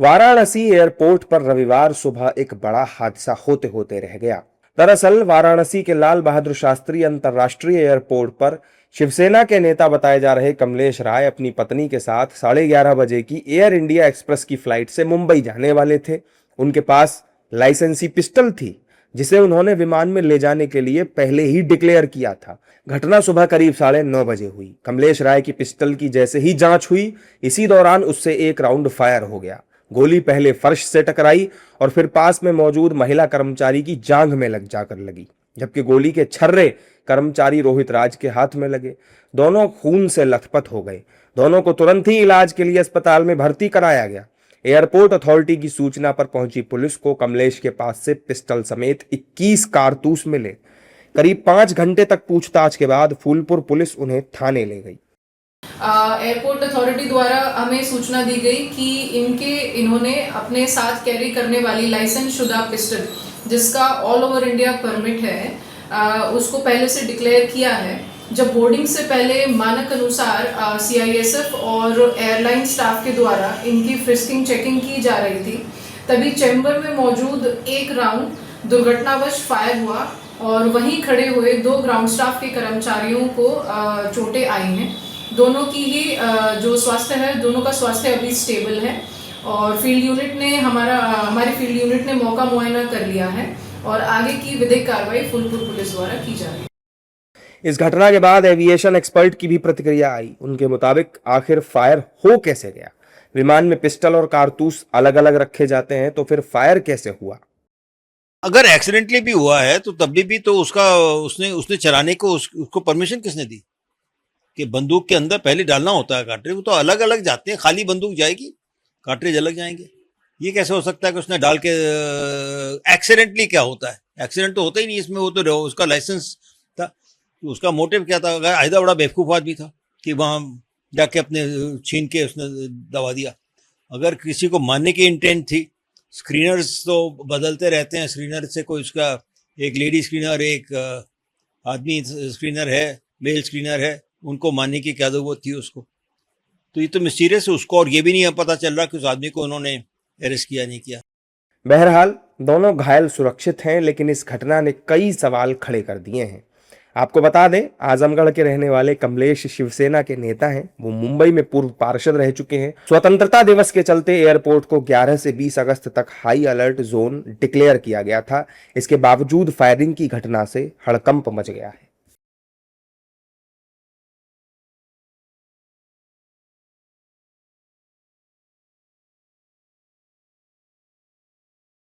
Varanasi airport पर रविवार सुबह एक बड़ा हादसा होते होते रह गया। दरअसल वाराणसी के लाल बहादुर शास्त्री अंतर्राष्ट्रीय एयरपोर्ट पर शिवसेना के नेता बताए जा रहे कमलेश राय अपनी पत्नी के साथ 11:30 बजे की एयर इंडिया एक्सप्रेस की फ्लाइट से मुंबई जाने वाले थे। उनके पास लाइसेंसी पिस्टल थी जिसे उन्होंने विमान में ले जाने के लिए पहले ही डिक्लेयर किया था। घटना सुबह करीब 9:30 बजे हुई। कमलेश राय की पिस्टल की जैसे ही जांच हुई, इसी दौरान उससे एक राउंड फायर हो गया। गोली पहले फर्श से टकराई और फिर पास में मौजूद महिला कर्मचारी की जांघ में जाकर लगी, जबकि गोली के छर्रे कर्मचारी रोहित राज के हाथ में लगे। दोनों खून से लथपथ हो गए। दोनों को तुरंत ही इलाज के लिए अस्पताल में भर्ती कराया गया। एयरपोर्ट अथॉरिटी की सूचना पर पहुंची पुलिस को कमलेश के पास से पिस्टल समेत 21 कारतूस मिले। करीब 5 घंटे तक पूछताछ के बाद फूलपुर पुलिस उन्हें थाने ले गई। एयरपोर्ट अथॉरिटी द्वारा हमें सूचना दी गई कि इन्होंने अपने साथ कैरी करने वाली लाइसेंस शुदा पिस्टल, जिसका ऑल ओवर इंडिया परमिट है, उसको पहले से डिक्लेयर किया है। जब बोर्डिंग से पहले मानक अनुसार सीआईएसएफ और एयरलाइन स्टाफ के द्वारा इनकी फ्रिस्किंग चेकिंग की जा रही थी, तभी चैम्बर में मौजूद एक राउंड दुर्घटनावश फायर हुआ और वहीं खड़े हुए 2 ग्राउंड स्टाफ के कर्मचारियों को चोटें आई हैं। दोनों की ही जो स्वास्थ्य है, दोनों का स्वास्थ्य अभी स्टेबल है और हमारी फील्ड यूनिट ने मौका मुआयना कर लिया है और आगे की विधिक कार्रवाई फूलपुर पुलिस द्वारा की जा रही है। इस घटना के बाद एविएशन एक्सपर्ट की भी प्रतिक्रिया आई। उनके मुताबिक आखिर फायर हो कैसे गया? विमान में पिस्टल और कारतूस अलग अलग रखे जाते हैं, तो फिर फायर कैसे हुआ? अगर एक्सीडेंटली भी हुआ है तो तब भी तो उसने चलाने को उसको परमिशन किसने दी? कि बंदूक के अंदर पहले डालना होता है कार्ट्रिज, वो तो अलग अलग जाते हैं। खाली बंदूक जाएगी, कार्ट्रिज अलग जाएंगे। ये कैसे हो सकता है कि उसने डाल के एक्सीडेंटली क्या होता है? एक्सीडेंट तो होता ही नहीं इसमें। वो तो उसका लाइसेंस था, तो उसका मोटिव क्या था? अगर आयदा बड़ा बेवकूफ आदमी था कि वहां जाके अपने छीन के उसने दबा दिया। अगर किसी को मारने की इंटेंट थी, स्क्रीनर्स तो बदलते रहते हैं। स्क्रीनर से कोई उसका एक लेडी स्क्रीनर, एक आदमी स्क्रीनर है, मेल स्क्रीनर है, उनको मानने की क्या जरूरत थी उसको? तो ये तो मिस्टीरियस है उसको, और ये भी नहीं पता चल रहा कि उस आदमी को उन्होंने अरेस्ट किया नहीं किया। बहरहाल दोनों घायल सुरक्षित हैं, लेकिन इस घटना ने कई सवाल खड़े कर दिए हैं। आपको बता दें, आजमगढ़ के रहने वाले कमलेश शिवसेना के नेता हैं। वो मुंबई में पूर्व पार्षद रह चुके हैं। स्वतंत्रता दिवस के चलते एयरपोर्ट को 11 से 20 अगस्त तक हाई अलर्ट जोन डिक्लेयर किया गया था। इसके बावजूद फायरिंग की घटना से हड़कंप मच गया है।